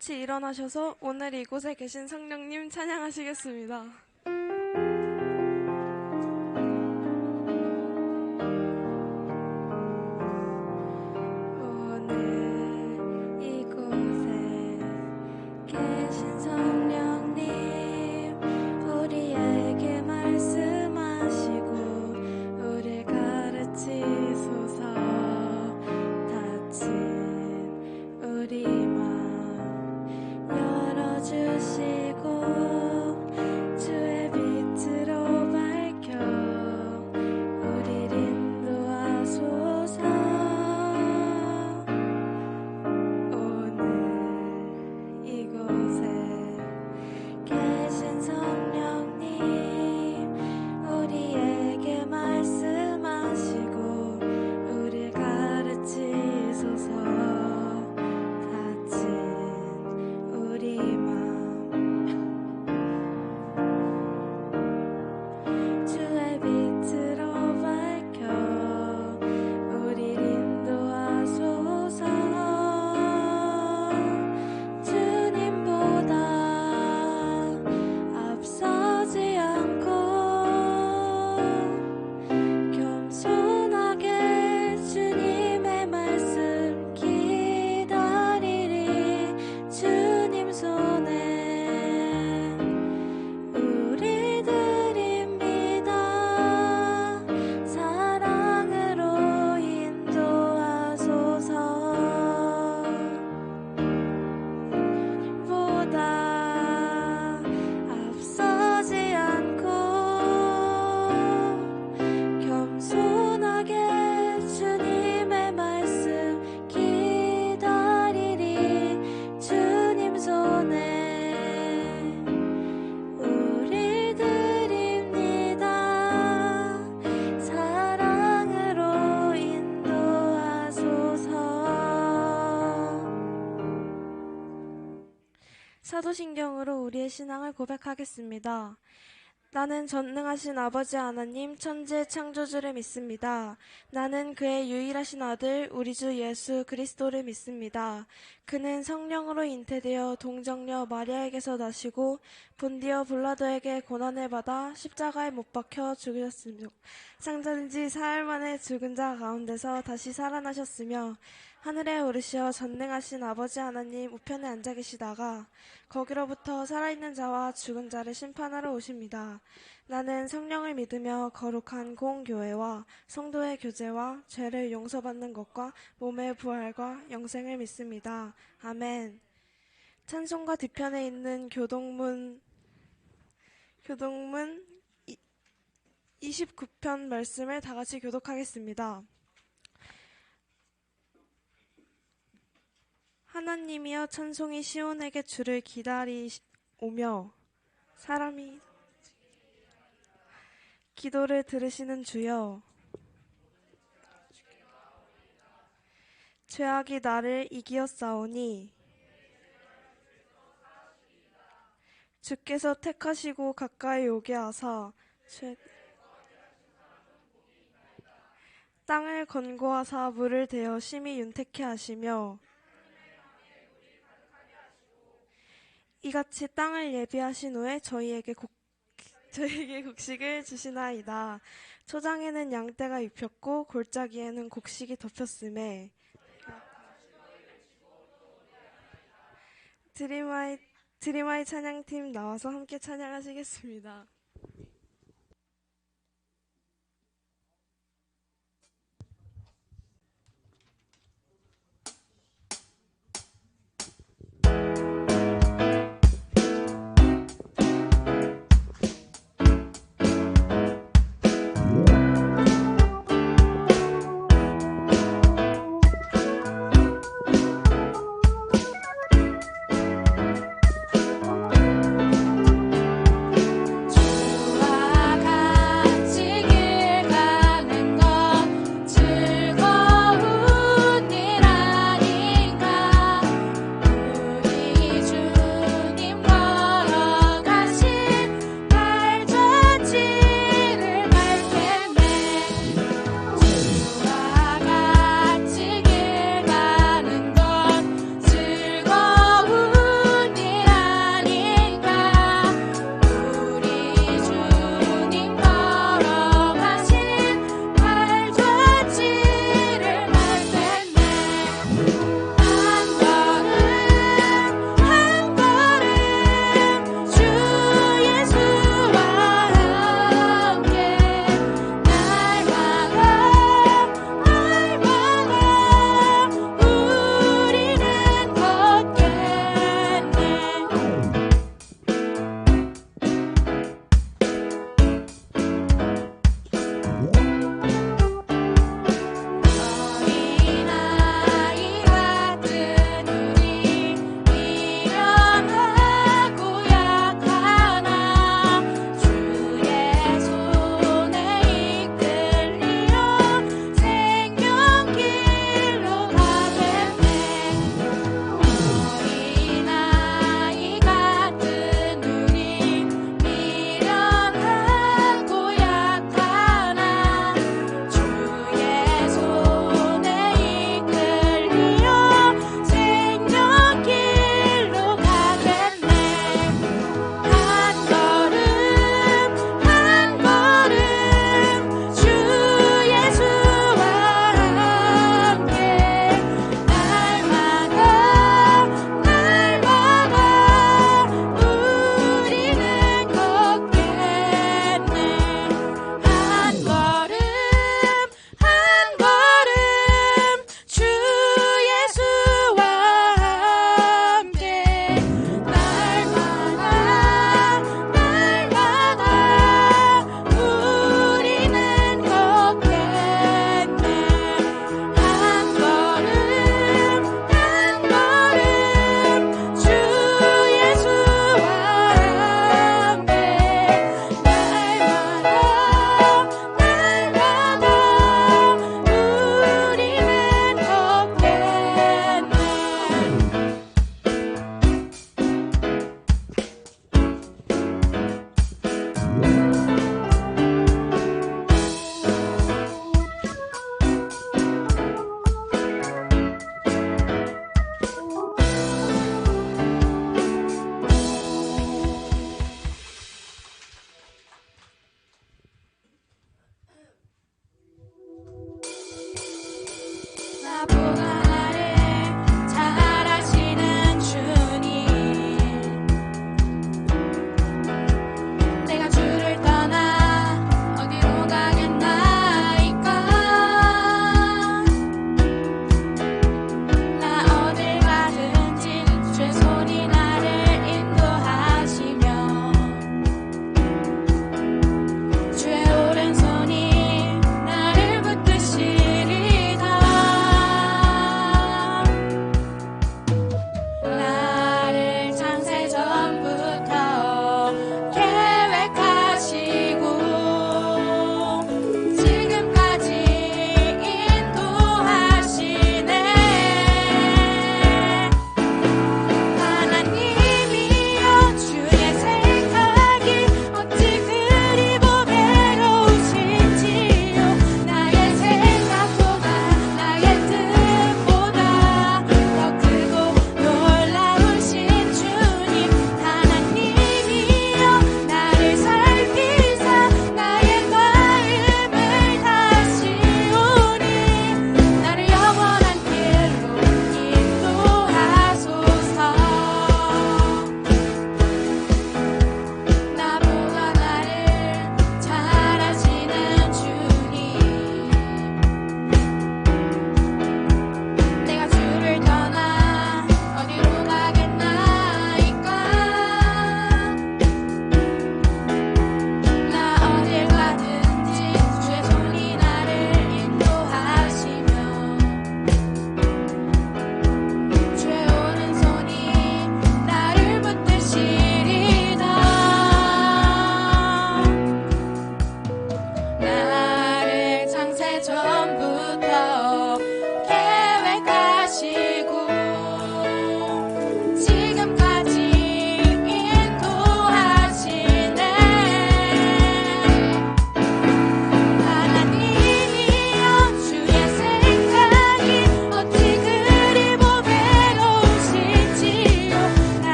같이 일어나셔서 오늘 이곳에 계신 성령님 찬양하시겠습니다. 사도신경으로 우리의 신앙을 고백하겠습니다. 나는 전능하신 아버지 하나님 천지의 창조주를 믿습니다. 나는 그의 유일하신 아들 우리 주 예수 그리스도를 믿습니다. 그는 성령으로 잉태되어 동정녀 마리아에게서 나시고 본디어 빌라도에게 고난을 받아 십자가에 못 박혀 죽으셨으며 상자된 지 사흘 만에 죽은 자 가운데서 다시 살아나셨으며 하늘에 오르시어 전능하신 아버지 하나님 우편에 앉아 계시다가 거기로부터 살아있는 자와 죽은 자를 심판하러 오십니다. 나는 성령을 믿으며 거룩한 공교회와 성도의 교제와 죄를 용서받는 것과 몸의 부활과 영생을 믿습니다. 아멘. 찬송가 뒤편에 있는 교동문 29편 말씀을 다 같이 교독하겠습니다. 하나님이여 찬송이 시온에게 주를 기다리오며 사람이 기도를 들으시는 주여 죄악이 나를 이기었사오니 주께서 택하시고 가까이 오게 하사 땅을 건고하사 물을 대어 심히 윤택케 하시며 이같이 땅을 예비하신 후에 저희에게 곡식을 주시나이다. 초장에는 양떼가 입혔고 골짜기에는 곡식이 덮였음에 드림아이 찬양팀 나와서 함께 찬양하시겠습니다.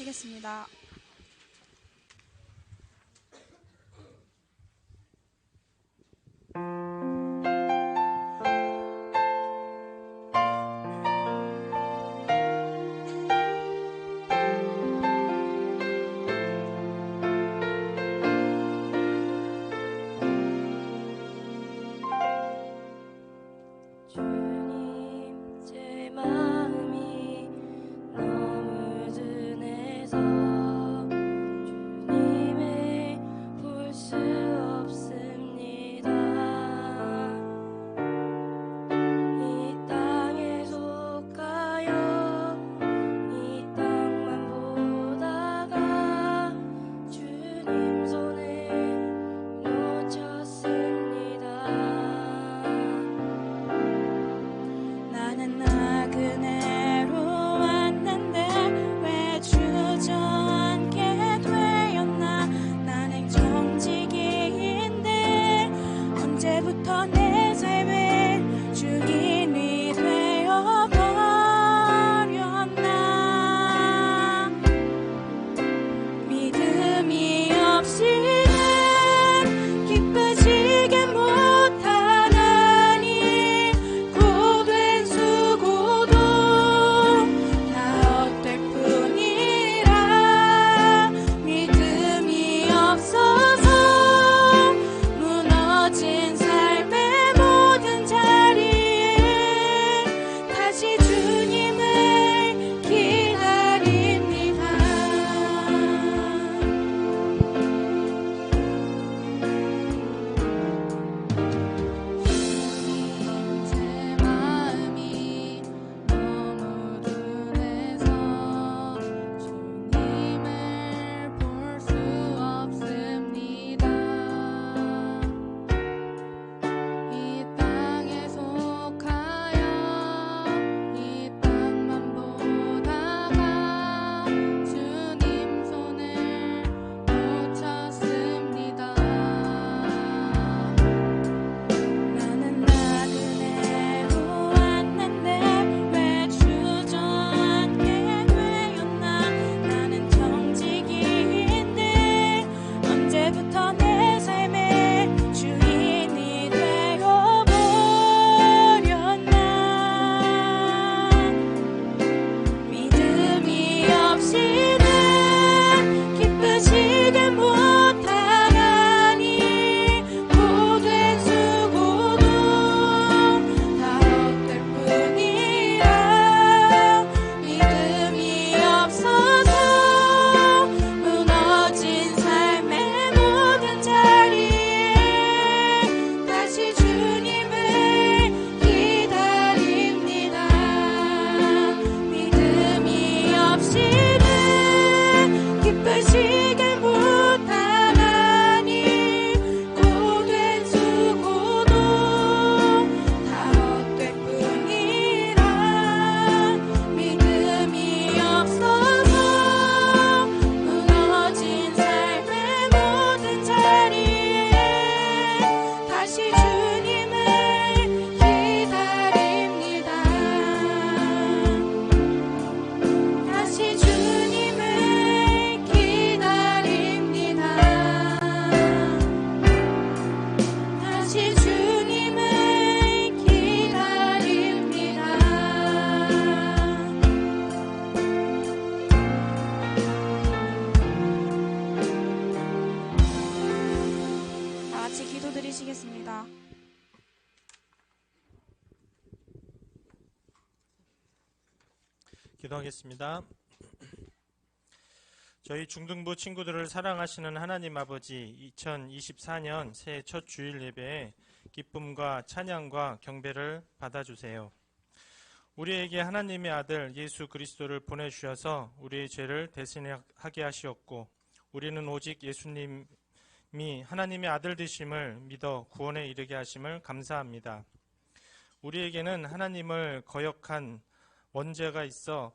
기도하시겠습니다. 기도드리시겠습니다. 기도하겠습니다. 저희 중등부 친구들을 사랑하시는 하나님 아버지, 2024년 새해 첫 주일 예배에 기쁨과 찬양과 경배를 받아주세요. 우리에게 하나님의 아들 예수 그리스도를 보내주셔서 우리의 죄를 대신하게 하시었고, 우리는 오직 예수님이 하나님의 아들 되심을 믿어 구원에 이르게 하심을 감사합니다. 우리에게는 하나님을 거역한 원죄가 있어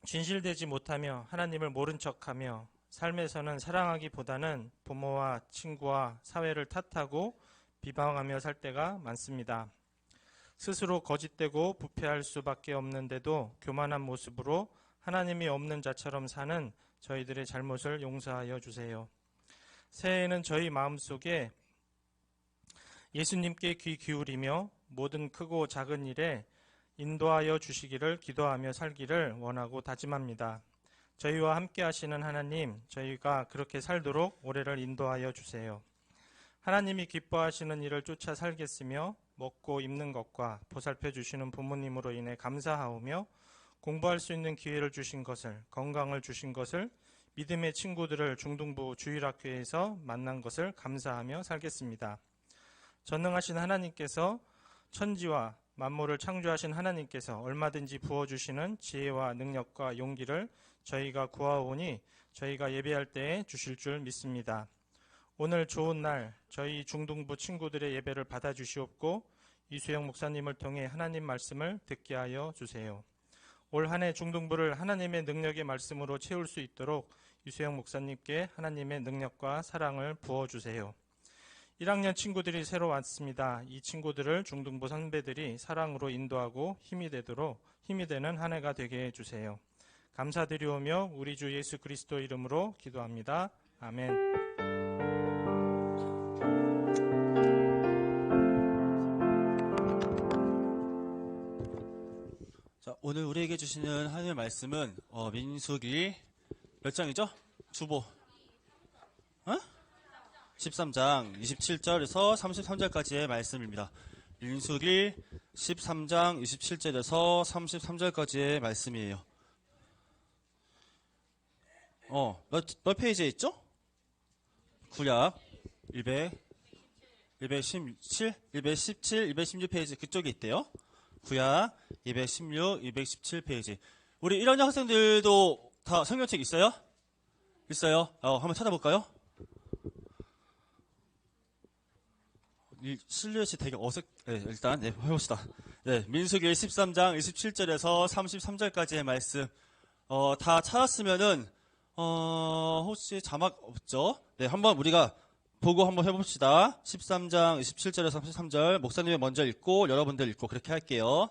진실되지 못하며 하나님을 모른 척하며 삶에서는 사랑하기보다는 부모와 친구와 사회를 탓하고 비방하며 살 때가 많습니다. 스스로 거짓되고 부패할 수밖에 없는데도 교만한 모습으로 하나님이 없는 자처럼 사는 저희들의 잘못을 용서하여 주세요. 새해에는 저희 마음속에 예수님께 귀 기울이며 모든 크고 작은 일에 인도하여 주시기를 기도하며 살기를 원하고 다짐합니다. 저희와 함께 하시는 하나님, 저희가 그렇게 살도록 올해를 인도하여 주세요. 하나님이 기뻐하시는 일을 쫓아 살겠으며 먹고 입는 것과 보살펴 주시는 부모님으로 인해 감사하오며 공부할 수 있는 기회를 주신 것을, 건강을 주신 것을, 믿음의 친구들을 중등부 주일학교에서 만난 것을 감사하며 살겠습니다. 전능하신 하나님께서 천지와 만물을 창조하신 하나님께서 얼마든지 부어주시는 지혜와 능력과 용기를 저희가 구하오니 저희가 예배할 때에 주실 줄 믿습니다. 오늘 좋은 날 저희 중등부 친구들의 예배를 받아주시옵고 이수영 목사님을 통해 하나님 말씀을 듣게 하여 주세요. 올 한 해 중등부를 하나님의 능력의 말씀으로 채울 수 있도록 이수영 목사님께 하나님의 능력과 사랑을 부어주세요. 1학년 친구들이 새로 왔습니다. 이 친구들을 중등부 선배들이 사랑으로 인도하고 힘이 되는 한 해가 되게 해주세요. 감사드리오며 우리 주 예수 그리스도 이름으로 기도합니다. 아멘. 자, 오늘 우리에게 주시는 하나님의 말씀은 민수기 몇 장이죠? 주보 13장 27절에서 33절까지의 말씀입니다. 민수기 13장 27절에서 33절까지의 말씀이에요. 몇 페이지에 있죠? 구약 217, 216페이지 그쪽에 있대요. 구약 216, 217페이지. 우리 1학년 학생들도 다 성경책 있어요? 있어요? 한번 찾아볼까요? 실루엣이 되게 네, 일단 해봅시다. 네, 민수기 13장 27절에서 33절까지의 말씀 다 찾았으면은 혹시 자막 없죠? 네, 한번 우리가 보고 한번 해봅시다. 13장 27절에서 33절 목사님이 먼저 읽고 여러분들 읽고 그렇게 할게요.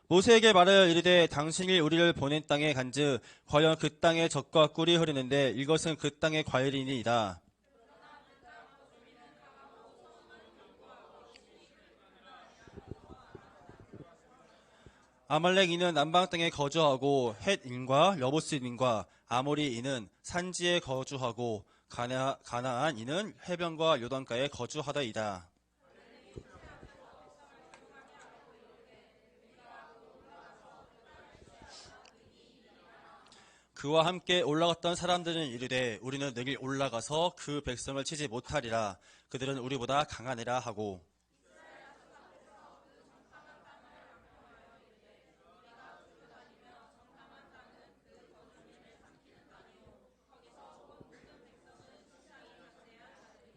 모세에게 말하여 이르되 당신이 우리를 보낸 땅에 간즉 과연 그 땅에 젖과 꿀이 흐르는데 이것은 그 땅의 과일이니이다. 아말렉인은 남방 땅에 거주하고 헷인과 여부스인과 아모리인은 산지에 거주하고 가나안인은 해변과 요단가에 거주하다이다. 그와 함께 올라갔던 사람들은 이르되 우리는 능히 올라가서 그 백성을 치지 못하리라. 그들은 우리보다 강하니라 하고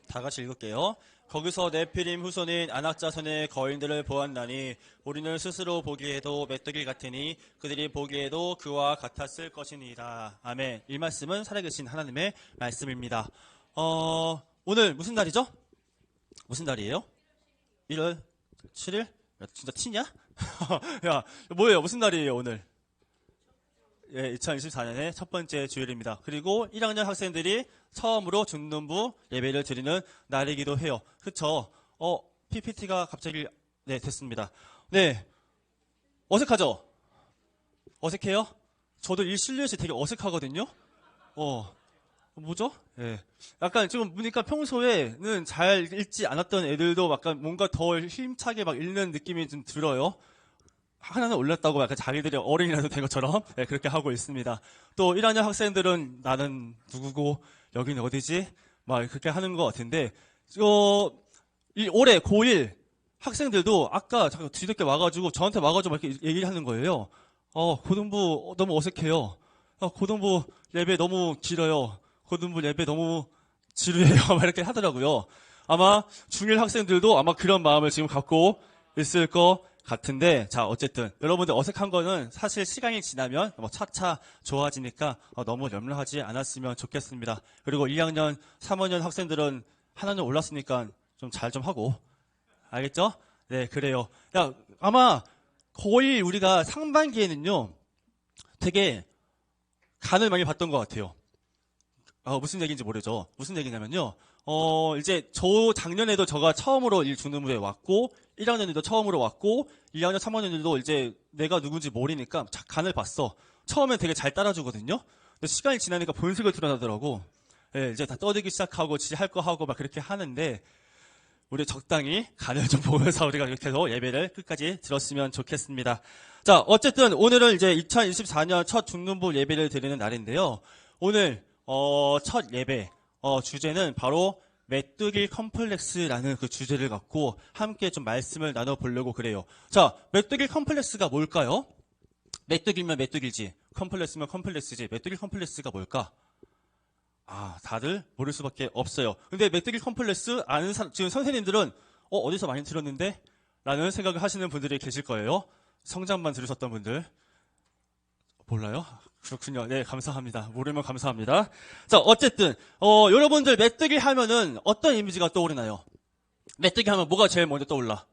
다 같이 읽을게요. 거기서 네피림 후손인 아낙 자손의 거인들을 보았나니 우리는 스스로 보기에도 메뚜기 같으니 그들이 보기에도 그와 같았을 것이니이다. 아멘. 이 말씀은 살아계신 하나님의 말씀입니다. 오늘 무슨 날이죠? 무슨 날이에요? 1월 7일? 야, 진짜 티냐? 야, 뭐예요? 무슨 날이에요 오늘? 예, 2024년의 첫 번째 주일입니다. 그리고 1학년 학생들이 처음으로 중등부 예배를 드리는 날이기도 해요. 그쵸? PPT가 갑자기, 네, 됐습니다. 네. 어색하죠? 어색해요? 저도 이 실루엣이 되게 어색하거든요? 뭐죠? 예. 약간 지금 보니까 평소에는 잘 읽지 않았던 애들도 약간 뭔가 더 힘차게 막 읽는 느낌이 좀 들어요. 하나는 올렸다고 약간 자기들이 어른이라도 된 것처럼 네, 그렇게 하고 있습니다. 또 1학년 학생들은 나는 누구고 여기는 어디지? 막 그렇게 하는 것 같은데 올해 고1 학생들도 아까 뒤늦게 와가지고 저한테 와가지고 이렇게 얘기하는 거예요. 고등부 너무 어색해요. 고등부 예배 너무 길어요. 고등부 예배 너무 지루해요. 막 이렇게 하더라고요. 아마 중1 학생들도 아마 그런 마음을 지금 갖고 있을 것 같은데, 자, 어쨌든 여러분들 어색한 거는 사실 시간이 지나면 차차 좋아지니까 너무 염려하지 않았으면 좋겠습니다. 그리고 2학년, 3학년 학생들은 하나는 올랐으니까 좀 잘 좀 하고, 알겠죠? 네, 그래요. 아마 거의 우리가 상반기에는요, 되게 간을 많이 봤던 것 같아요. 무슨 얘기인지 모르죠. 무슨 얘기냐면요. 이제 작년에도 제가 처음으로 이 중등부에 왔고, 1학년에도 처음으로 왔고, 2학년, 3학년들도 이제 내가 누군지 모르니까 간을 봤어. 처음엔 되게 잘 따라주거든요. 근데 시간이 지나니까 본색을 드러나더라고. 예, 이제 다 떠들기 시작하고, 지할 거 하고 막 그렇게 하는데, 우리 적당히 간을 좀 보면서 우리가 이렇게 해서 예배를 끝까지 들었으면 좋겠습니다. 자, 어쨌든 오늘은 이제 2024년 첫 중등부 예배를 드리는 날인데요. 오늘 첫 예배 주제는 바로 메뚜기 컴플렉스라는 그 주제를 갖고 함께 좀 말씀을 나눠보려고 그래요. 자, 메뚜기 컴플렉스가 뭘까요? 메뚜기면 메뚜기지, 컴플렉스면 컴플렉스지. 메뚜기 컴플렉스가 뭘까? 다들 모를 수밖에 없어요. 근데 메뚜기 컴플렉스 아는 지금 선생님들은 어디서 많이 들었는데? 라는 생각을 하시는 분들이 계실 거예요. 성장만 들으셨던 분들. 몰라요? 그렇군요. 네, 감사합니다. 모르면 감사합니다. 자, 어쨌든 여러분들 메뚜기 하면은 어떤 이미지가 떠오르나요? 메뚜기 하면 뭐가 제일 먼저 떠올라?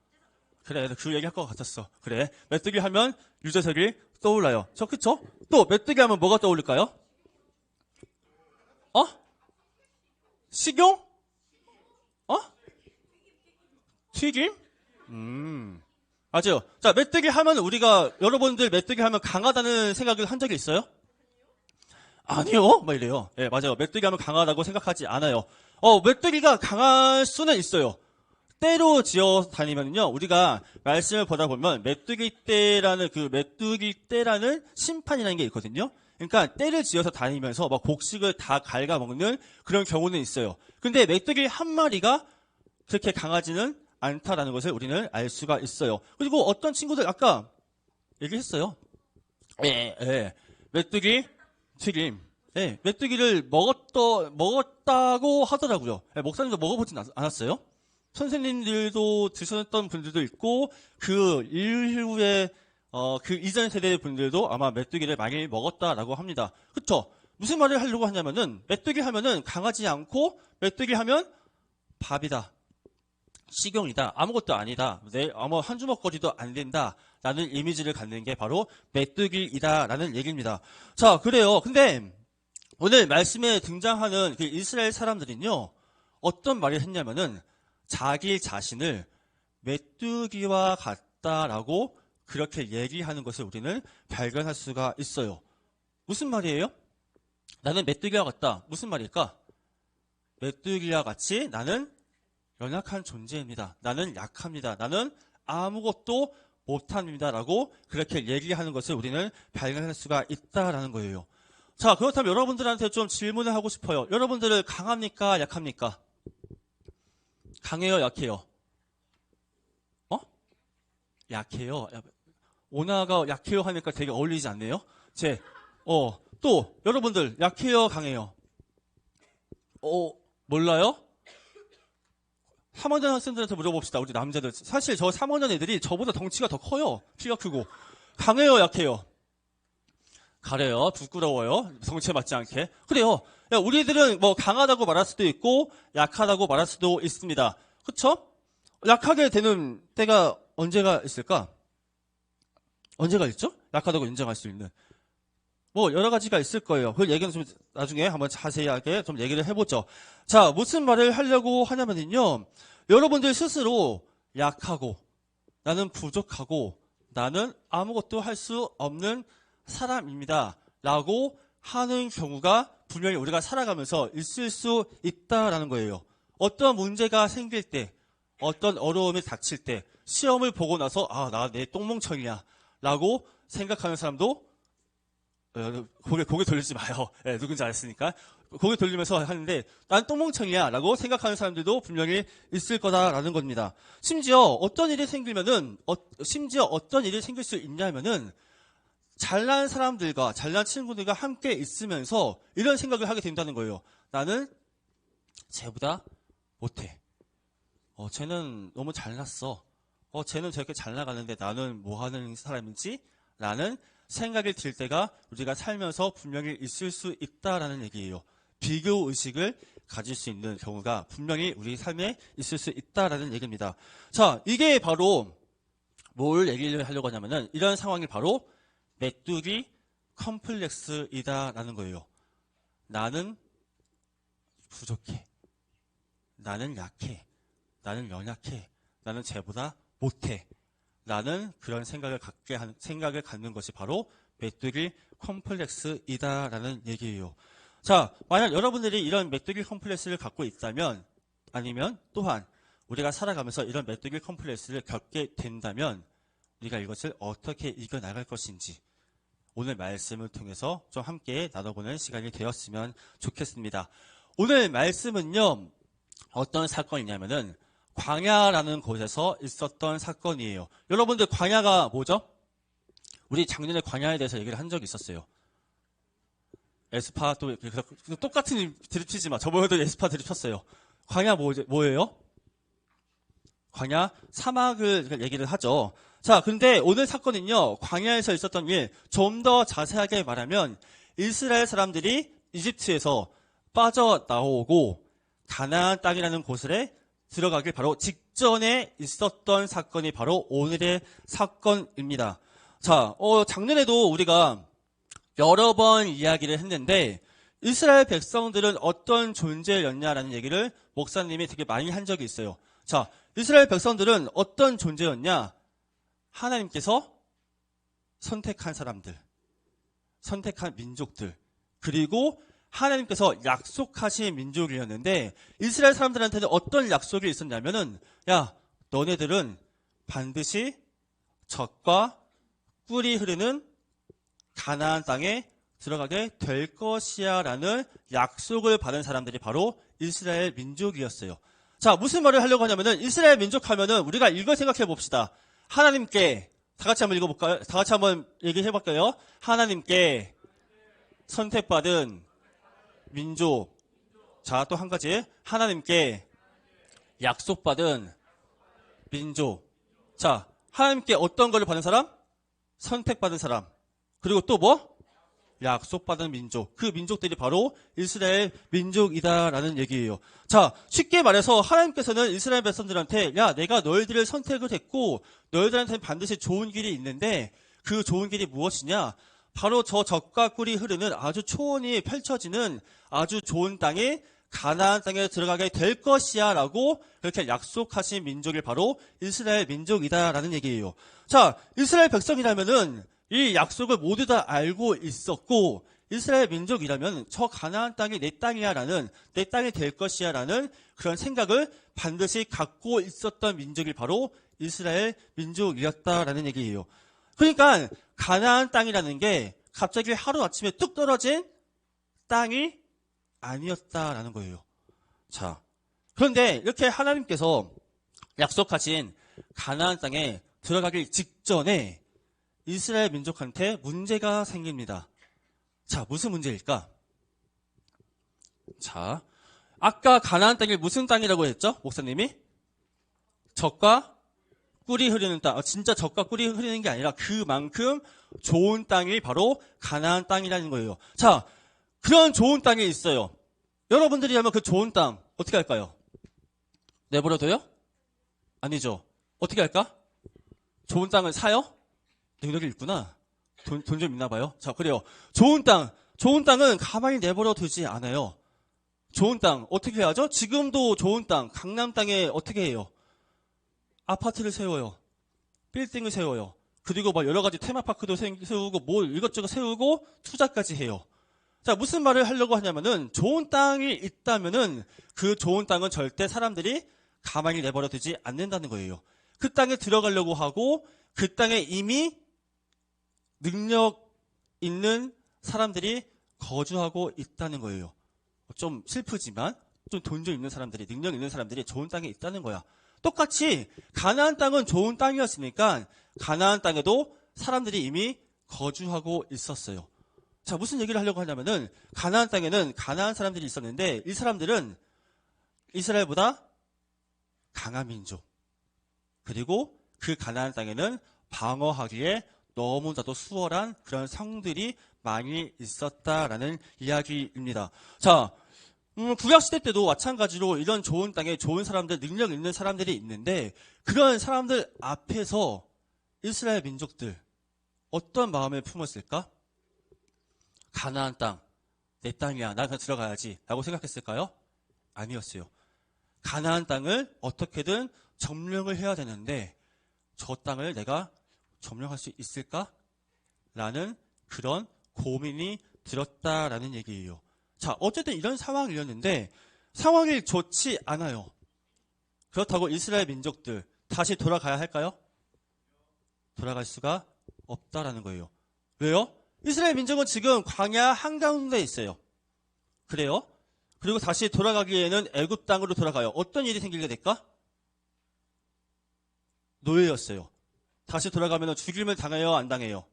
그래, 그 얘기할 것 같았어. 그래, 메뚜기 하면 유재석이 떠올라요. 그쵸? 또 메뚜기 하면 뭐가 떠올릴까요? 식용? 튀김? 맞아요. 자, 메뚜기 하면 여러분들 메뚜기 하면 강하다는 생각을 한 적이 있어요? 아니요? 막 이래요. 예, 맞아요. 메뚜기 하면 강하다고 생각하지 않아요. 메뚜기가 강할 수는 있어요. 때로 지어 다니면요, 우리가 말씀을 보다 보면 메뚜기 떼라는 심판이라는 게 있거든요. 그러니까 때를 지어서 다니면서 막 곡식을 다 갉아먹는 그런 경우는 있어요. 근데 메뚜기 한 마리가 그렇게 강하지는 않다라는 것을 우리는 알 수가 있어요. 그리고 어떤 친구들 아까 얘기했어요. 메뚜기 튀김. 메뚜기를 먹었다고 하더라고요. 목사님도 먹어보진 않았어요. 선생님들도 드셨던 분들도 있고, 그 이후에 그 이전 세대 분들도 아마 메뚜기를 많이 먹었다라고 합니다. 그쵸? 무슨 말을 하려고 하냐면은, 메뚜기 하면은 강하지 않고, 메뚜기 하면 밥이다, 식용이다, 아무것도 아니다, 아무 한 주먹거리도 안 된다 라는 이미지를 갖는 게 바로 메뚜기이다 라는 얘기입니다. 자, 그래요. 근데 오늘 말씀에 등장하는 그 이스라엘 사람들은요, 어떤 말을 했냐면은 자기 자신을 메뚜기와 같다라고 그렇게 얘기하는 것을 우리는 발견할 수가 있어요. 무슨 말이에요? 나는 메뚜기와 같다. 무슨 말일까? 메뚜기와 같이 나는 연약한 존재입니다. 나는 약합니다. 나는 아무것도 못합니다. 라고 그렇게 얘기하는 것을 우리는 발견할 수가 있다라는 거예요. 자, 그렇다면 여러분들한테 좀 질문을 하고 싶어요. 여러분들은 강합니까? 약합니까? 강해요? 약해요? 약해요. 오나가 약해요 하니까 되게 어울리지 않네요? 또, 여러분들, 약해요? 강해요? 몰라요? 3학년 학생들한테 물어봅시다. 우리 남자들. 사실 저 3학년 애들이 저보다 덩치가 더 커요. 키가 크고. 강해요? 약해요? 가려요. 부끄러워요. 덩치에 맞지 않게. 그래요. 우리들은 뭐 강하다고 말할 수도 있고 약하다고 말할 수도 있습니다. 그쵸? 약하게 되는 때가 언제가 있을까? 언제가 있죠? 약하다고 인정할 수 있는. 뭐 여러 가지가 있을 거예요. 그 얘기는 좀 나중에 한번 자세하게 좀 얘기를 해보죠. 자, 무슨 말을 하려고 하냐면요, 여러분들 스스로 약하고 나는 부족하고 나는 아무것도 할 수 없는 사람입니다 라고 하는 경우가 분명히 우리가 살아가면서 있을 수 있다라는 거예요. 어떤 문제가 생길 때, 어떤 어려움이 닥칠 때, 시험을 보고 나서 나 내 똥멍청이야 라고 생각하는 사람도 고개 돌리지 마요. 누군지 알았으니까. 고개 돌리면서 하는데 난 똥멍청이야 라고 생각하는 사람들도 분명히 있을 거다라는 겁니다. 심지어 어떤 일이 생기면은 어떤 일이 생길 수 있냐면은 잘난 사람들과 잘난 친구들과 함께 있으면서 이런 생각을 하게 된다는 거예요. 나는 쟤보다 못해. 쟤는 너무 잘났어. 쟤는 저렇게 잘 나가는데 나는 뭐 하는 사람이지? 라는 생각이 들 때가 우리가 살면서 분명히 있을 수 있다라는 얘기예요. 비교 의식을 가질 수 있는 경우가 분명히 우리 삶에 있을 수 있다라는 얘기입니다. 자, 이게 바로 뭘 얘기를 하려고 하냐면은 이런 상황이 바로 메뚜기 컴플렉스이다라는 거예요. 나는 부족해. 나는 약해. 나는 연약해. 나는 쟤보다 못해. 라는 그런 생각을 갖는 것이 바로 메뚜기 컴플렉스이다라는 얘기예요. 자, 만약 여러분들이 이런 메뚜기 컴플렉스를 갖고 있다면, 아니면 또한 우리가 살아가면서 이런 메뚜기 컴플렉스를 겪게 된다면 우리가 이것을 어떻게 이겨나갈 것인지 오늘 말씀을 통해서 좀 함께 나눠보는 시간이 되었으면 좋겠습니다. 오늘 말씀은요, 어떤 사건이냐면은 광야라는 곳에서 있었던 사건이에요. 여러분들 광야가 뭐죠? 우리 작년에 광야에 대해서 얘기를 한 적이 있었어요. 에스파 또 똑같은 드립 치지 마. 저번에도 에스파 드립 쳤어요. 광야 뭐예요? 광야 사막을 얘기를 하죠. 자, 근데 오늘 사건은요, 광야에서 있었던 일, 좀 더 자세하게 말하면 이스라엘 사람들이 이집트에서 빠져나오고 가나안 땅이라는 곳에 들어가길 바로 직전에 있었던 사건이 바로 오늘의 사건입니다. 자, 작년에도 우리가 여러 번 이야기를 했는데 이스라엘 백성들은 어떤 존재였냐라는 얘기를 목사님이 되게 많이 한 적이 있어요. 자, 이스라엘 백성들은 어떤 존재였냐? 하나님께서 선택한 사람들, 선택한 민족들, 그리고 하나님께서 약속하신 민족이었는데 이스라엘 사람들한테는 어떤 약속이 있었냐면은 야, 너네들은 반드시 젖과 꿀이 흐르는 가나안 땅에 들어가게 될 것이야 라는 약속을 받은 사람들이 바로 이스라엘 민족이었어요. 자, 무슨 말을 하려고 하냐면은 이스라엘 민족 하면은 우리가 이걸 생각해 봅시다. 하나님께, 다 같이 한번 읽어볼까요? 다 같이 한번 얘기해 볼까요? 하나님께 선택받은 민족. 자, 또 한 가지. 하나님께 약속받은 민족. 자, 하나님께 어떤 걸 받은 사람? 선택받은 사람. 그리고 또 뭐? 약속받은 민족. 그 민족들이 바로 이스라엘 민족이다라는 얘기예요. 자, 쉽게 말해서 하나님께서는 이스라엘 백성들한테 야, 내가 너희들을 선택을 했고 너희들한테는 반드시 좋은 길이 있는데 그 좋은 길이 무엇이냐? 바로 저 젖과 꿀이 흐르는 아주 초원이 펼쳐지는 아주 좋은 땅에 가나안 땅에 들어가게 될 것이야 라고 그렇게 약속하신 민족이 바로 이스라엘 민족이다라는 얘기예요. 자, 이스라엘 백성이라면은 이 약속을 모두 다 알고 있었고 이스라엘 민족이라면 저 가나안 땅이 내 땅이야 라는, 내 땅이 될 것이야 라는 그런 생각을 반드시 갖고 있었던 민족이 바로 이스라엘 민족이었다라는 얘기예요. 그러니까 가나안 땅이라는 게 갑자기 하루아침에 뚝 떨어진 땅이 아니었다라는 거예요. 자, 그런데 이렇게 하나님께서 약속하신 가나안 땅에 들어가기 직전에 이스라엘 민족한테 문제가 생깁니다. 자, 무슨 문제일까? 자, 아까 가나안 땅이 무슨 땅이라고 했죠? 목사님이? 젖과 꿀이 흐르는 땅. 진짜 젖과 꿀이 흐르는 게 아니라 그만큼 좋은 땅이 바로 가나안 땅이라는 거예요. 자, 그런 좋은 땅이 있어요. 여러분들이라면 그 좋은 땅 어떻게 할까요? 내버려둬요? 아니죠. 어떻게 할까? 좋은 땅을 사요? 능력이 있구나. 돈 좀 있나 봐요. 자, 그래요. 좋은 땅은 가만히 내버려 두지 않아요. 좋은 땅 어떻게 하죠? 지금도 좋은 땅, 강남 땅에 어떻게 해요? 아파트를 세워요. 빌딩을 세워요. 그리고 막 여러 가지 테마파크도 세우고 뭐 이것저것 세우고 투자까지 해요. 자, 무슨 말을 하려고 하냐면은 좋은 땅이 있다면은 그 좋은 땅은 절대 사람들이 가만히 내버려 두지 않는다는 거예요. 그 땅에 들어가려고 하고 그 땅에 이미 능력 있는 사람들이 거주하고 있다는 거예요. 좀 슬프지만 좀 돈 좀 있는 사람들이, 능력 있는 사람들이 좋은 땅에 있다는 거야. 똑같이 가나안 땅은 좋은 땅이었으니까 가나안 땅에도 사람들이 이미 거주하고 있었어요. 자, 무슨 얘기를 하려고 하냐면은 가나안 땅에는 가나안 사람들이 있었는데 이 사람들은 이스라엘보다 강한 민족, 그리고 그 가나안 땅에는 방어하기에 너무나도 수월한 그런 성들이 많이 있었다라는 이야기입니다. 자, 구약시대 때도 마찬가지로 이런 좋은 땅에 좋은 사람들, 능력 있는 사람들이 있는데 그런 사람들 앞에서 이스라엘 민족들 어떤 마음을 품었을까? 가나안 땅, 내 땅이야. 난 그냥 들어가야지. 라고 생각했을까요? 아니었어요. 가나안 땅을 어떻게든 점령을 해야 되는데 저 땅을 내가 점령할 수 있을까? 라는 그런 고민이 들었다라는 얘기예요. 자, 어쨌든 이런 상황이었는데 상황이 좋지 않아요. 그렇다고 이스라엘 민족들 다시 돌아가야 할까요? 돌아갈 수가 없다라는 거예요. 왜요? 이스라엘 민족은 지금 광야 한가운데 있어요. 그래요? 그리고 다시 돌아가기에는 애굽 땅으로 돌아가요. 어떤 일이 생기게 될까? 노예였어요. 다시 돌아가면 죽임을 당해요, 안 당해요?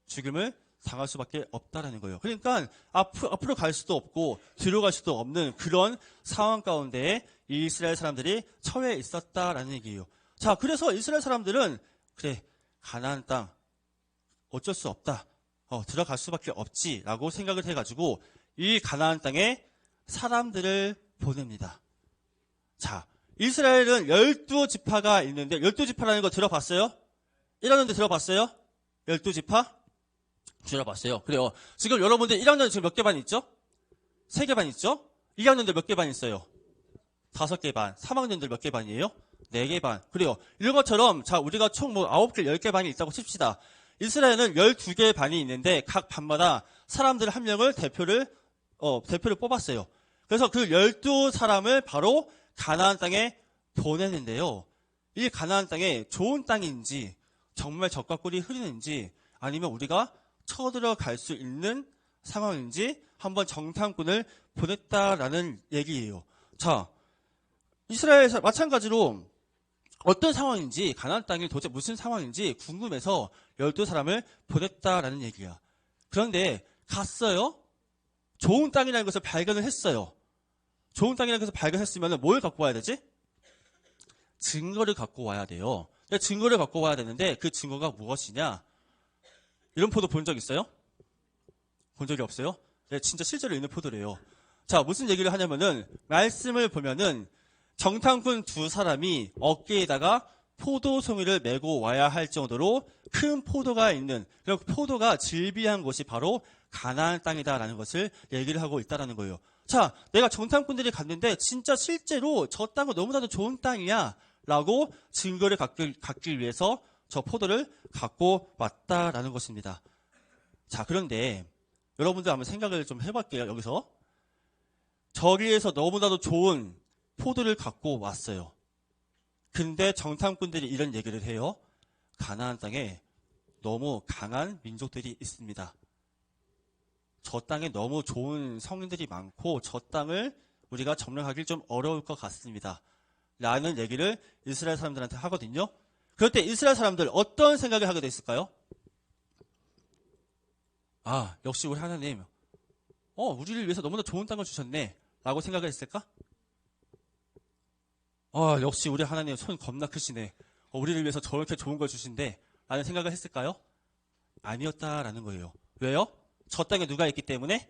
죽임을 당할 수밖에 없다라는 거예요. 그러니까 앞으로 갈 수도 없고 뒤로 갈 수도 없는 그런 상황 가운데 이 이스라엘 사람들이 처해 있었다라는 얘기예요. 자, 그래서 이스라엘 사람들은 그래, 가나안 땅 어쩔 수 없다. 들어갈 수밖에 없지라고 생각을 해가지고 이 가나안 땅에 사람들을 보냅니다. 자, 이스라엘은 12지파가 있는데 12지파라는 거 들어봤어요? 1학년 때 들어봤어요? 12지파? 들어봤어요. 그래요. 지금 여러분들 1학년 지금 몇 개 반 있죠? 3개 반 있죠? 2학년들 몇 개 반 있어요? 5개 반. 3학년들 몇 개 반이에요? 4개 반. 그래요. 이런 것처럼 자, 우리가 총 9개, 10개 반이 있다고 칩시다. 이스라엘은 12개 반이 있는데 각 반마다 사람들 한 명을 대표를 뽑았어요. 그래서 그 12사람을 바로 가나안 땅에 보내는데요. 이 가나안 땅에 좋은 땅인지 정말 적과 꿀이 흐르는지 아니면 우리가 쳐들어갈 수 있는 상황인지 한번 정탐꾼을 보냈다라는 얘기예요. 자, 이스라엘 마찬가지로 어떤 상황인지 가나안 땅이 도대체 무슨 상황인지 궁금해서 12사람을 보냈다라는 얘기야. 그런데 갔어요. 좋은 땅이라는 것을 발견을 했어요. 좋은 땅이라는 것을 발견했으면 뭘 갖고 와야 되지? 증거를 갖고 와야 돼요. 증거를 갖고 와야 되는데 그 증거가 무엇이냐? 이런 포도 본 적 있어요? 본 적이 없어요? 네, 진짜 실제로 있는 포도래요. 자, 무슨 얘기를 하냐면은 말씀을 보면은 정탐꾼 2사람이 어깨에다가 포도송이를 메고 와야 할 정도로 큰 포도가 있는 그리고 포도가 질비한 곳이 바로 가나안 땅이다라는 것을 얘기를 하고 있다라는 거예요. 자, 내가 정탐꾼들이 갔는데 진짜 실제로 저 땅은 너무나도 좋은 땅이야 라고 증거를 갖기 위해서 저 포도를 갖고 왔다라는 것입니다. 자, 그런데 여러분들 한번 생각을 좀 해볼게요. 여기서 저기에서 너무나도 좋은 포도를 갖고 왔어요. 근데 정탐꾼들이 이런 얘기를 해요. 가나안 땅에 너무 강한 민족들이 있습니다. 저 땅에 너무 좋은 성인들이 많고 저 땅을 우리가 점령하기 좀 어려울 것 같습니다. 라는 얘기를 이스라엘 사람들한테 하거든요. 그럴 때 이스라엘 사람들 어떤 생각을 하게 됐을까요? 아, 역시 우리 하나님 우리를 위해서 너무나 좋은 땅을 주셨네 라고 생각을 했을까? 역시 우리 하나님 손 겁나 크시네. 우리를 위해서 저렇게 좋은 걸 주신대 라는 생각을 했을까요? 아니었다라는 거예요. 왜요? 저 땅에 누가 있기 때문에?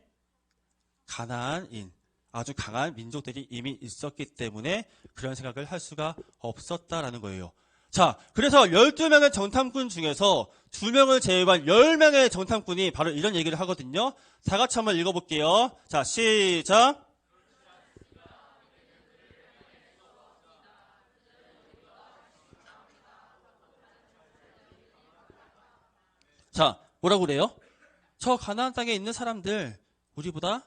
가나안인, 아주 강한 민족들이 이미 있었기 때문에 그런 생각을 할 수가 없었다라는 거예요. 자, 그래서 12명의 정탐꾼 중에서 2명을 제외한 10명의 정탐꾼이 바로 이런 얘기를 하거든요. 다 같이 한번 읽어볼게요. 자, 시작. 자, 뭐라고 그래요? 저 가나안 땅에 있는 사람들 우리보다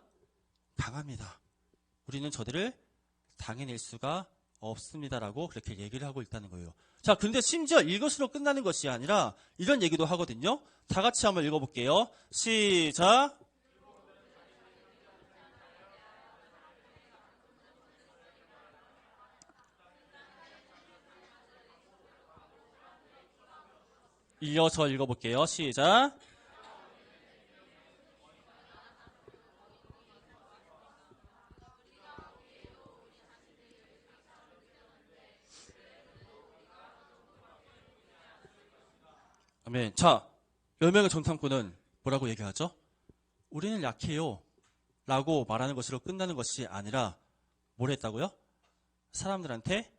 강합니다. 우리는 저들을 당해낼 수가 없습니다라고 그렇게 얘기를 하고 있다는 거예요. 자, 근데 심지어 이것으로 끝나는 것이 아니라 이런 얘기도 하거든요. 다 같이 한번 읽어볼게요. 시작. 이어서 읽어볼게요. 시작. 아멘. 자, 10명의 정탐꾼은 뭐라고 얘기하죠? 우리는 약해요 라고 말하는 것으로 끝나는 것이 아니라 뭘 했다고요? 사람들한테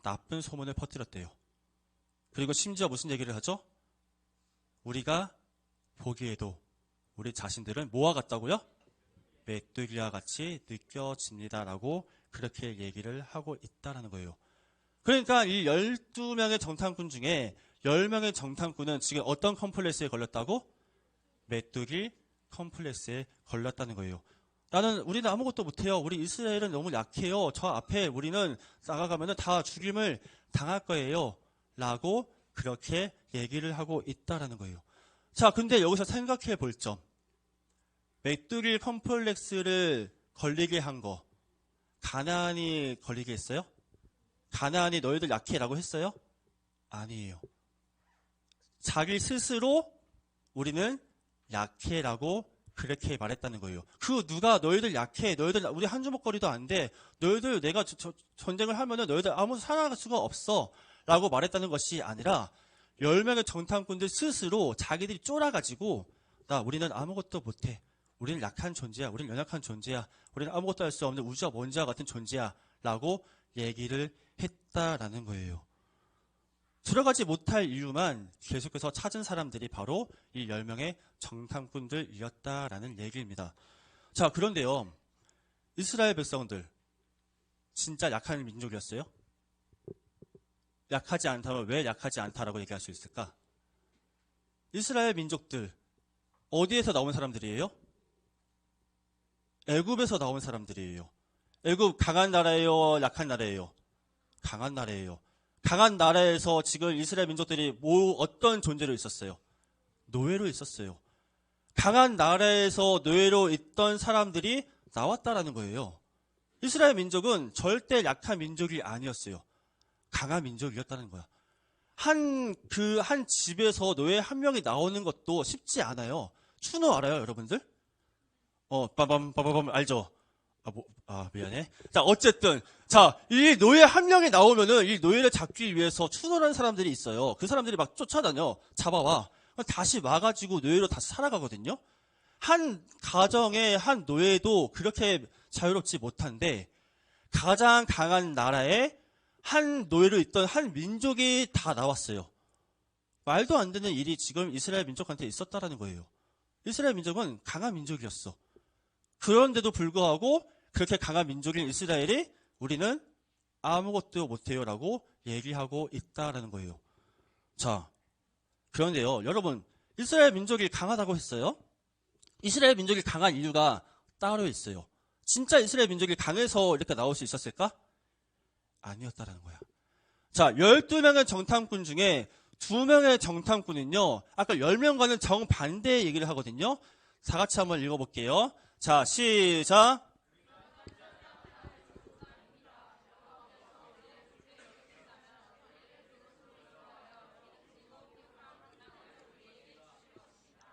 나쁜 소문을 퍼뜨렸대요. 그리고 심지어 무슨 얘기를 하죠? 우리가 보기에도 우리 자신들은 뭐와 같다고요? 메뚜기와 같이 느껴집니다라고 그렇게 얘기를 하고 있다라는 거예요. 그러니까 이 12명의 정탐꾼 중에 10명의 정탐꾼은 지금 어떤 컴플렉스에 걸렸다고? 메뚜기 컴플렉스에 걸렸다는 거예요. 우리는 아무것도 못해요. 우리 이스라엘은 너무 약해요. 저 앞에 우리는 나가가면 다 죽임을 당할 거예요. 라고 그렇게 얘기를 하고 있다라는 거예요. 자, 근데 여기서 생각해 볼 점. 메뚜기 컴플렉스를 걸리게 한 거, 가나안이 걸리게 했어요? 가나안이 너희들 약해라고 했어요? 아니에요. 자기 스스로 우리는 약해라고 그렇게 말했다는 거예요. 누가 너희들 약해, 우리 한 주먹거리도 안 돼, 너희들 내가 전쟁을 하면은 너희들 아무 살아갈 수가 없어 라고 말했다는 것이 아니라 10명의 정탐꾼들 스스로 자기들이 쫄아가지고 우리는 아무것도 못해, 우리는 약한 존재야, 우리는 연약한 존재야, 우리는 아무것도 할 수 없는 우주와 먼지와 같은 존재야 라고 얘기를 했다라는 거예요. 들어가지 못할 이유만 계속해서 찾은 사람들이 바로 이 10명의 정탐꾼들이었다라는 얘기입니다. 자, 그런데요, 이스라엘 백성들 진짜 약한 민족이었어요? 약하지 않다면 왜 약하지 않다라고 얘기할 수 있을까? 이스라엘 민족들 어디에서 나온 사람들이에요? 애굽에서 나온 사람들이에요. 애굽 강한 나라예요? 약한 나라예요? 강한 나라예요. 강한 나라에서 지금 이스라엘 민족들이 어떤 존재로 있었어요? 노예로 있었어요. 강한 나라에서 노예로 있던 사람들이 나왔다라는 거예요. 이스라엘 민족은 절대 약한 민족이 아니었어요. 강한 민족이었다는 거야. 한 집에서 노예 한 명이 나오는 것도 쉽지 않아요. 추노 알아요, 여러분들? 빠밤 알죠? 미안해. 자, 어쨌든 이 노예 한 명이 나오면은 이 노예를 잡기 위해서 추노라는 사람들이 있어요. 그 사람들이 막 쫓아다녀, 잡아와. 다시 와가지고 노예로 다시 살아가거든요. 한 가정의 한 노예도 그렇게 자유롭지 못한데 가장 강한 나라에 한 노예로 있던 한 민족이 다 나왔어요. 말도 안 되는 일이 지금 이스라엘 민족한테 있었다라는 거예요. 이스라엘 민족은 강한 민족이었어. 그런데도 불구하고 그렇게 강한 민족인 이스라엘이 우리는 아무것도 못해요라고 얘기하고 있다라는 거예요. 자, 그런데요, 여러분, 이스라엘 민족이 강하다고 했어요. 이스라엘 민족이 강한 이유가 따로 있어요. 진짜 이스라엘 민족이 강해서 이렇게 나올 수 있었을까? 아니었다라는 거야. 자, 12명의 정탐꾼 중에 2명의 정탐꾼은요, 아까 10명과는 정반대의 얘기를 하거든요. 다 같이 한번 읽어볼게요. 자, 시작.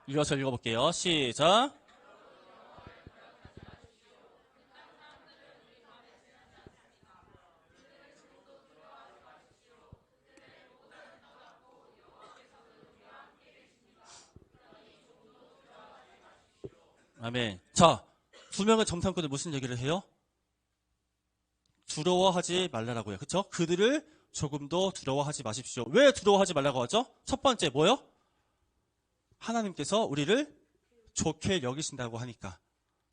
이어서 읽어볼게요. 시작. 아멘. 자, 2명의 정탐꾼은 무슨 얘기를 해요? 두려워하지 말라라고요. 그쵸? 그들을 조금도 두려워하지 마십시오. 왜 두려워하지 말라고 하죠? 첫 번째 뭐요? 하나님께서 우리를 좋게 여기신다고 하니까.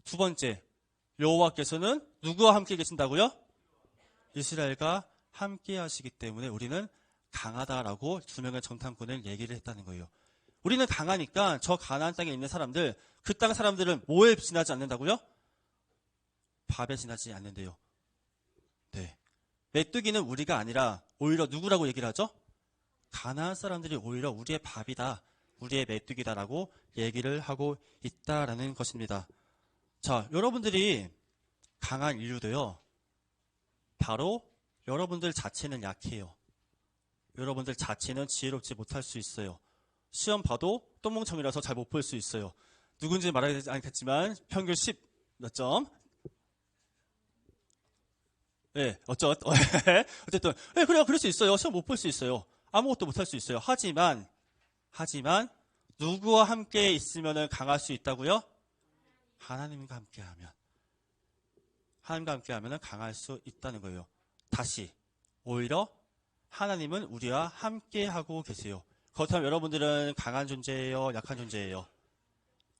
두 번째, 여호와께서는 누구와 함께 계신다고요? 이스라엘과 함께 하시기 때문에 우리는 강하다라고 2명의 정탐꾼을 얘기를 했다는 거예요. 우리는 강하니까 저 가나안 땅에 있는 사람들, 그 땅 사람들은 뭐에 지나지 않는다고요? 밥에 지나지 않는데요. 네. 메뚜기는 우리가 아니라 오히려 누구라고 얘기를 하죠? 가나안 사람들이 오히려 우리의 밥이다, 우리의 메뚜기다라고 얘기를 하고 있다라는 것입니다. 자, 여러분들이 강한 이유도요, 바로 여러분들 자체는 약해요. 여러분들 자체는 지혜롭지 못할 수 있어요. 시험 봐도 똥멍청이라서 잘 못 볼 수 있어요. 누군지 말하지 않겠지만 평균 10 몇 점. 네, 어쨌든 네, 그래요. 그럴 수 있어요. 시험 못 볼 수 있어요. 아무것도 못할 수 있어요. 하지만 누구와 함께 있으면 강할 수 있다고요? 하나님과 함께하면 강할 수 있다는 거예요. 다시 오히려 하나님은 우리와 함께하고 계세요. 그렇다면 여러분들은 강한 존재예요? 약한 존재예요?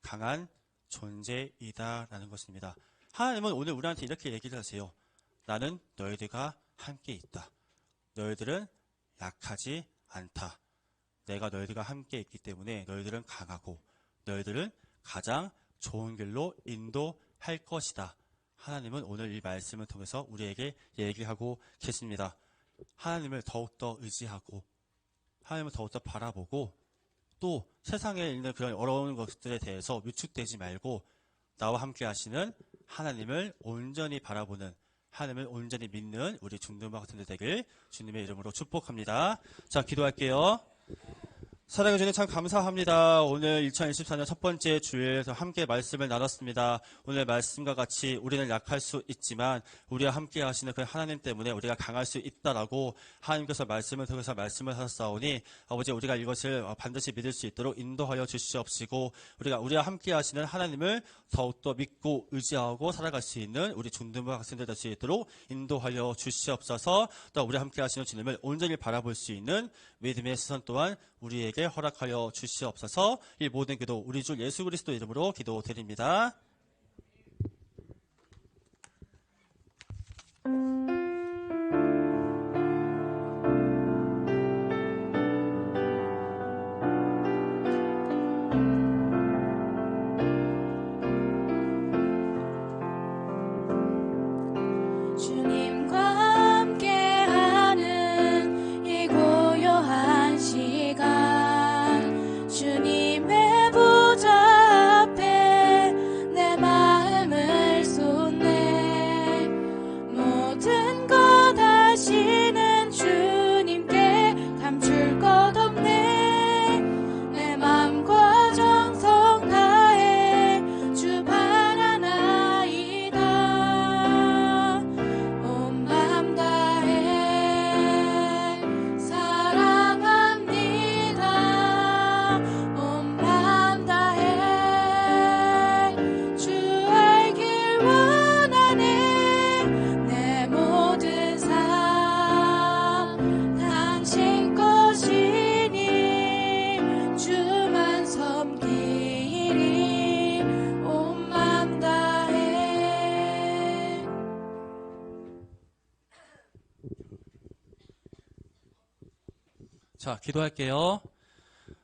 강한 존재이다라는 것입니다. 하나님은 오늘 우리한테 이렇게 얘기를 하세요. 나는 너희들과 함께 있다. 너희들은 약하지 않다. 내가 너희들과 함께 있기 때문에 너희들은 강하고 너희들은 가장 좋은 길로 인도할 것이다. 하나님은 오늘 이 말씀을 통해서 우리에게 얘기하고 계십니다. 하나님을 더욱더 의지하고 하나님을 더욱더 바라보고 또 세상에 있는 그런 어려운 것들에 대해서 위축되지 말고 나와 함께 하시는 하나님을 온전히 바라보는 하나님을 온전히 믿는 우리 중등부 학생들 되길 주님의 이름으로 축복합니다. 자, 기도할게요. 사랑해 주님 참 감사합니다. 오늘 2024년 첫 번째 주일에서 함께 말씀을 나눴습니다. 오늘 말씀과 같이 우리는 약할 수 있지만 우리와 함께 하시는 그 하나님 때문에 우리가 강할 수 있다라고 하나님께서 말씀을 통해서 말씀을 하셨사오니 아버지 우리가 이것을 반드시 믿을 수 있도록 인도하여 주시옵시고 우리와 함께 하시는 하나님을 더욱더 믿고 의지하고 살아갈 수 있는 우리 중등부 학생들 될 수 있도록 인도하여 주시옵소서. 또 우리와 함께 하시는 주님을 온전히 바라볼 수 있는 믿음의 시선 또한 우리에게 허락하여 주시옵소서. 이 모든 기도 우리 주 예수 그리스도 이름으로 기도드립니다. 주님과 함께하는 이 고요한 시간 주님의 보좌 앞에 내 마음을 쏟네 모든 것 아시는 주님께 감출 것 없네 내 맘과 정성 다해 주 바라나이다 온 맘 다해 사랑합니다 온 맘 다해 주 알길 원하네 내 모든 삶 당신 것이니 주만 섬기리 온 맘 다해 자, 기도할게요.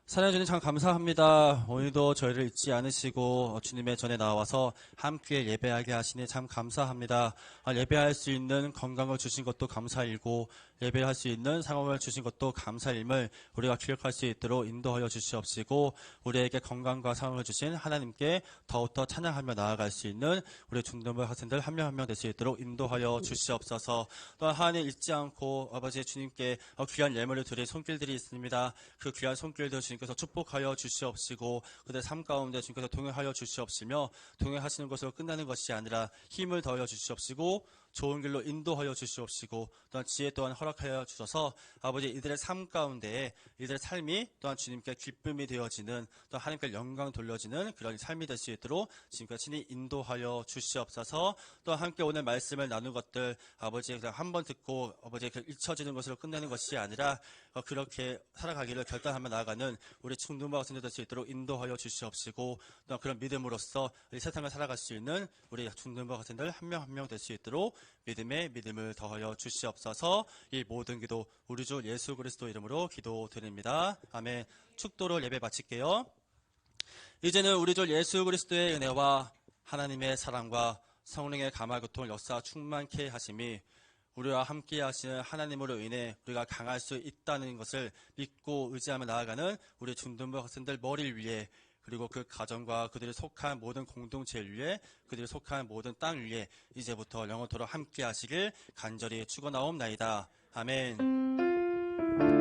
사랑해 주님 참 감사합니다. 오늘도 저희를 잊지 않으시고 주님의 전에 나와서 함께 예배하게 하시니 참 감사합니다. 예배할 수 있는 건강을 주신 것도 감사일고 예배할 수 있는 상황을 주신 것도 감사임을 우리가 기억할 수 있도록 인도하여 주시옵시고 우리에게 건강과 상황을 주신 하나님께 더욱더 찬양하며 나아갈 수 있는 우리 중등부 학생들 한 명 한 명 될 수 있도록 인도하여 주시옵소서. 또한 하나님 잊지 않고 아버지 주님께 귀한 예물을 드릴 손길들이 있습니다. 그 귀한 손길들 주님께서 축복하여 주시옵시고 그들 삶 가운데 주님께서 동행하여 주시옵시며 동행하시는 것으로 끝나는 것이 아니라 힘을 더하여 주시옵시고 좋은 길로 인도하여 주시옵시고 또한 지혜 또한 허락하여 주셔서 아버지 이들의 삶 가운데 이들의 삶이 또한 주님께 기쁨이 되어지는 또 하나님께 영광 돌려지는 그런 삶이 될 수 있도록 주님께 친히 인도하여 주시옵소서. 또한 함께 오늘 말씀을 나눈 것들 아버지 그냥 한번 듣고 아버지 잊혀지는 것으로 끝내는 것이 아니라 그렇게 살아가기를 결단하며 나아가는 우리 중등부 학생들 될 수 있도록 인도하여 주시옵시고 또 그런 믿음으로써 이 세상을 살아갈 수 있는 우리 중등부 학생들 한 명 한 명 될 수 있도록 믿음에 믿음을 더하여 주시옵소서. 이 모든 기도 우리 주 예수 그리스도 이름으로 기도드립니다. 아멘. 축도로 예배 마칠게요. 이제는 우리 주 예수 그리스도의 은혜와 하나님의 사랑과 성령의 감화교통을 역사 충만케 하심이 우리와 함께 하시는 하나님으로 인해 우리가 강할 수 있다는 것을 믿고 의지하며 나아가는 우리 중등부 학생들 머리를 위해 그리고 그 가정과 그들이 속한 모든 공동체를 위해 그들이 속한 모든 땅 위에 이제부터 영원토록 함께 하시길 간절히 축원하옵나이다. 아멘.